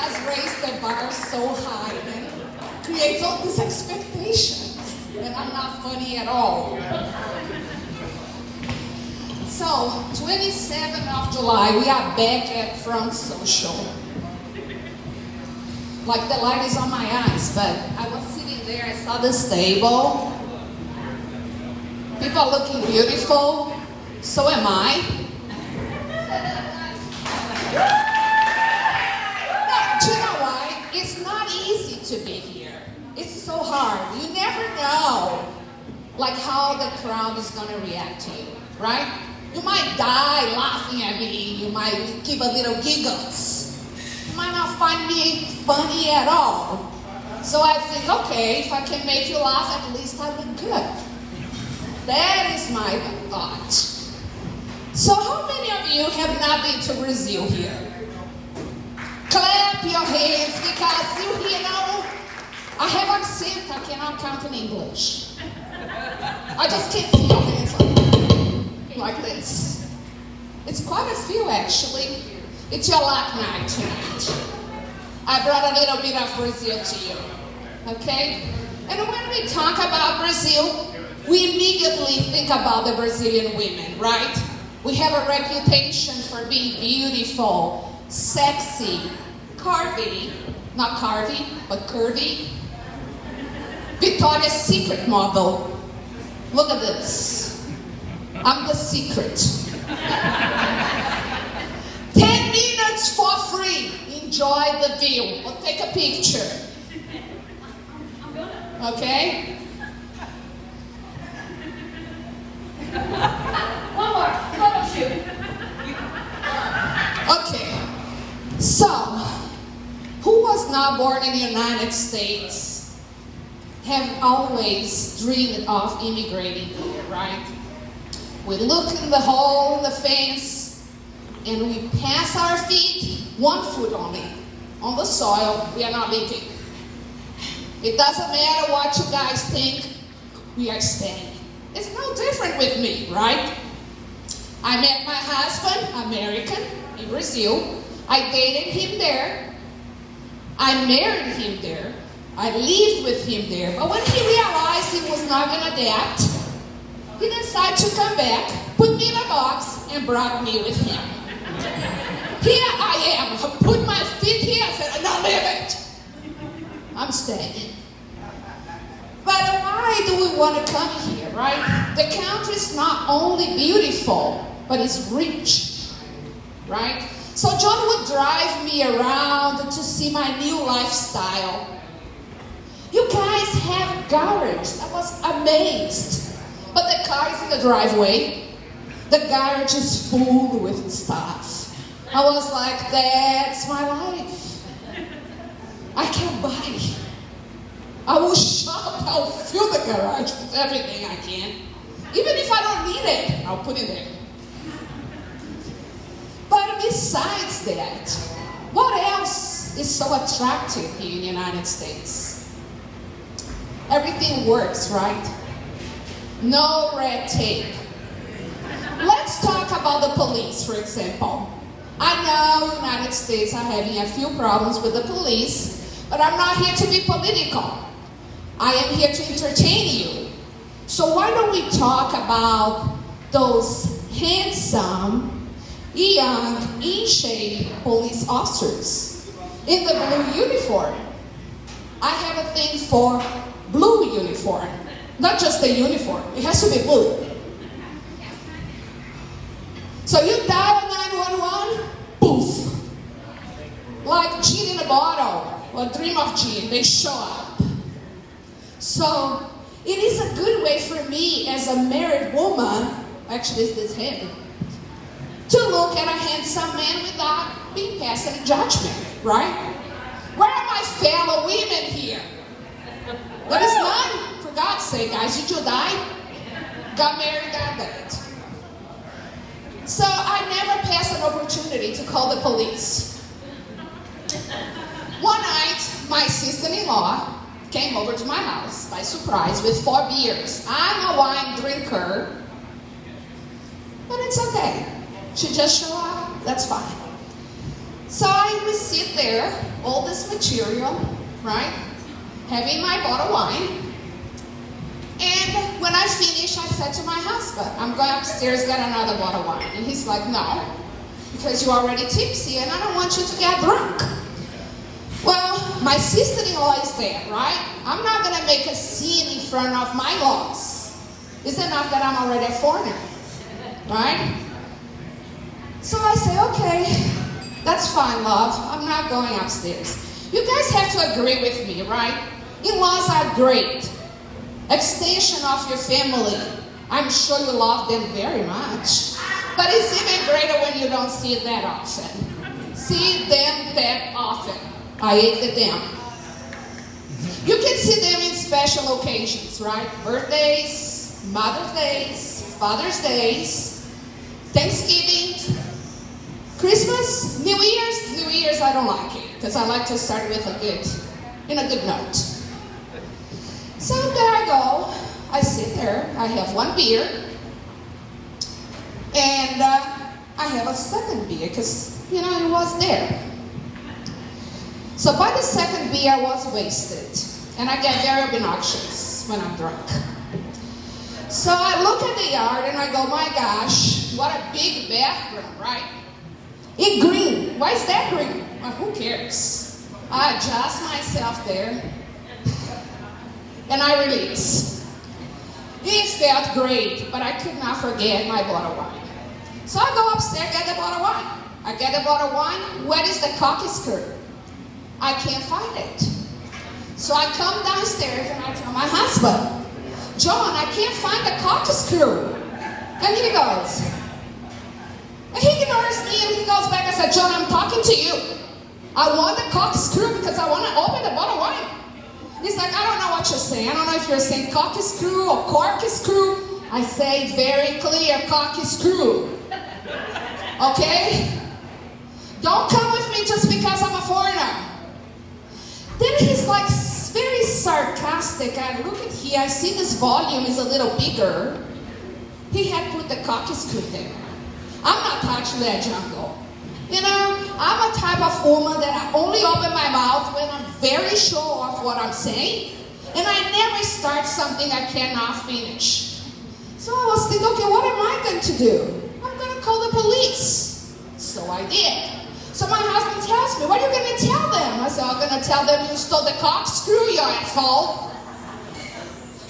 does raise the bar so high and creates all these expectations. And I'm not funny at all. So, 27th of July, we are back at Front Social. Like the light is on my eyes, but I was sitting there, I saw this table. People are looking beautiful. So am I. Now, do you know why? It's not easy to be here. It's so hard. You never know, like how the crowd is going to react to you, right? You might die laughing at me. You might give a little giggles. You might not find me funny at all. So I think, okay, if I can make you laugh, at least I look good. That is my thought. So how many of you have not been to Brazil here? Clap your hands because you know, I have accent, I cannot count in English. I just can't see your hands like this. It's quite a few actually. It's your luck night tonight. I brought a little bit of Brazil to you, okay? And when we talk about Brazil, we immediately think about the Brazilian women, right? We have a reputation for being beautiful, sexy, curvy, not carvy, but curvy. Victoria's Secret model. Look at this. I'm the secret. 10 minutes for free. Enjoy the view. We'll take a picture. Okay? One more. Photo shoot. Okay. So, who was not born in the United States have always dreamed of immigrating here, right? We look in the hole in the fence and we pass our feet 1 foot only on the soil. We are not leaving. It doesn't matter what you guys think, we are staying. It's no different with me, right? I met my husband, American, in Brazil. I dated him there. I married him there. I lived with him there. But when he realized he was not going to adapt, he decided to come back, put me in a box, and brought me with him. Here I am. I put my feet here. I said, no, leave it. I'm staying. But why do we want to come here, right? The country is not only beautiful, but it's rich, right? So John would drive me around to see my new lifestyle. You guys have garage. I was amazed. But the car is in the driveway. The garage is full with stuff. I was like, that's my life. I can buy. I will shop. I'll fill the garage with everything I can. Even if I don't need it, I'll put it there. But besides that, what else is so attractive here in the United States? Everything works, right? No red tape. Let's talk about the police, for example. I know the United States are having a few problems with the police, but I'm not here to be political. I am here to entertain you. So why don't we talk about those handsome, young, in-shape police officers in the blue uniform? I have a thing for blue uniform. Not just the uniform. It has to be blue. So you dial 911, poof. Like gin in a bottle, or dream of gin, they show up. So it is a good way for me as a married woman, actually it's this heavy, to look at a handsome man without being passing a judgment, right? Where are my fellow women here? There is none. For God's sake, guys, did you die? Got married, got dead. So I never pass an opportunity to call the police. One night, my sister-in-law came over to my house by surprise with 4 beers. I'm a wine drinker, but it's okay. She just showed up, that's fine. So I will sit there, all this material, right? Having my bottle of wine. And when I finished, I said to my husband, I'm going upstairs, get another bottle of wine. And he's like, no, because you're already tipsy and I don't want you to get drunk. Well, my sister-in-law is there, right? I'm not going to make a scene in front of my laws. It's enough that I'm already a foreigner, right? So I say, okay, that's fine, love. I'm not going upstairs. You guys have to agree with me, right? In-laws are great. Extension of your family. I'm sure you love them very much. But it's even greater when you don't see it that often. See them that often. I ate them. You can see them in special occasions, right? Birthdays, Mother's Days, Father's Days, Thanksgiving, Christmas, New Year's. New Year's I don't like it because I like to start with a good note. So there I go. I sit there. I have one beer, and I have a second beer because it was there. So by the second beer, I was wasted, and I get very obnoxious when I'm drunk. So I look at the yard and I go, my gosh, what a big bathroom, right? It's green. Why is that green? Well, who cares? I adjust myself there and I release. It felt great, but I could not forget my bottle of wine. So I go upstairs, get the bottle of wine. I get the bottle of wine. Where is the corkscrew? I can't find it. So I come downstairs and I tell my husband, John, I can't find the corkscrew. And he goes, and he ignores me and he goes back and says, John, I'm talking to you. I want the corkscrew because I want to open the bottle of wine. He's like, I don't know what you're saying. I don't know if you're saying corkscrew or corkscrew. I say very clear, corkscrew. Okay? Don't come with me just because I'm a foreigner. Then he's like very sarcastic. I look at here, I see this volume is a little bigger. He had put the corkscrew there. I'm not touching that jungle. I'm a type of woman that I only open my mouth when I'm very sure of what I'm saying. And I never start something I cannot finish. So I was thinking, okay, what am I going to do? I'm going to call the police. So I did. So my husband tells me, what are you going to tell them? I said, I'm going to tell them you stole the corkscrew, you asshole.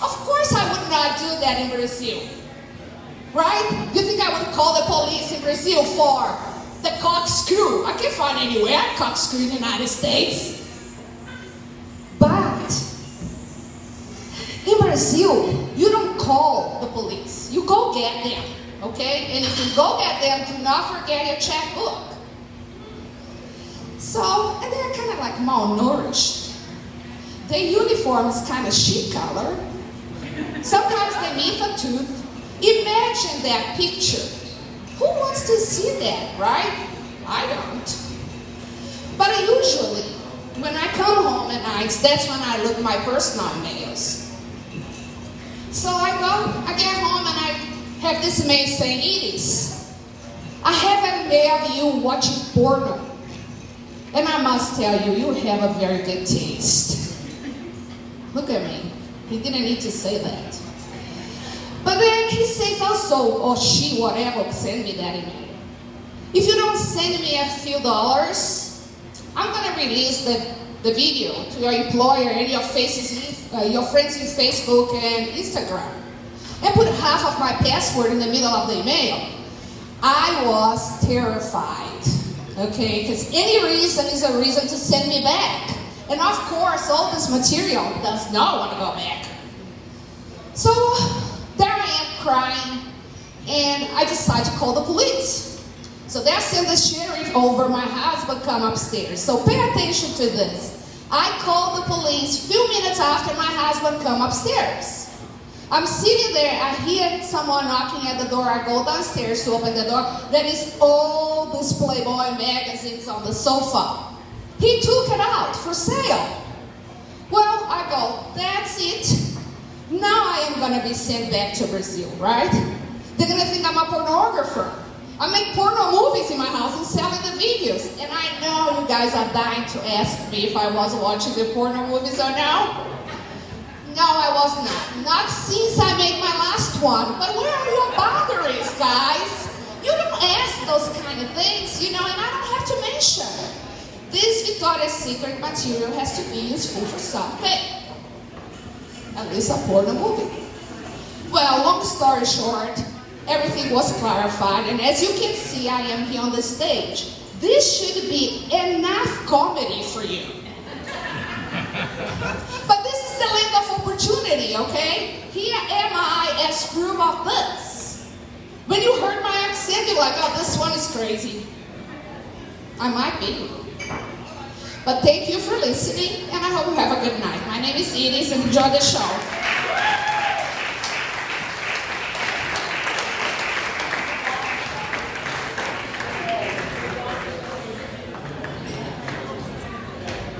Of course I would not do that in Brazil. Right? You think I would call the police in Brazil for the corkscrew? I can't find anywhere a corkscrew in the United States. But in Brazil, you don't call the police. You go get them. Okay? And if you go get them, do not forget your checkbook. So, and they're kind of like malnourished. Their uniform is kind of shit color. Sometimes they miss a tooth. Imagine that picture. Who wants to see that, right? I don't. But usually, when I come home at night, that's when I look at my personal mails. So I get home and I have this mail saying, Edith, I have a mail of you watching porno. And I must tell you, you have a very good taste. Look at me. He didn't need to say that. But then he says also, or she, whatever, send me that email. If you don't send me a few dollars, I'm going to release the video to your employer and your friends in Facebook and Instagram. And put half of my password in the middle of the email. I was terrified. Okay, because any reason is a reason to send me back. And of course, all this material does not want to go back. So, there I am crying, and I decide to call the police. So they send the sheriff over, my husband come upstairs. So pay attention to this. I call the police few minutes after my husband come upstairs. I'm sitting there, I hear someone knocking at the door, I go downstairs to open the door. There is all these Playboy magazines on the sofa. He took it out for sale. Well, I go, that's it. Now I am going to be sent back to Brazil, right? They're going to think I'm a pornographer. I make porno movies in my house and selling the videos. And I know you guys are dying to ask me if I was watching the porno movies or no. No, I was not. Not since I made my last one. But where are your boundaries, guys? You don't ask those kind of things, and I don't have to mention. This Victoria's Secret material has to be useful for something. At least a porno movie. Well, long story short, everything was clarified, and as you can see, I am here on the stage. This should be enough comedy for you. But this is the land of opportunity, okay? Here am I as proof of this. When you heard my accent, you're like, oh, this one is crazy. I might be. But thank you for listening, and I hope you have a good night. My name is Edith, and enjoy the show.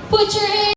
Put your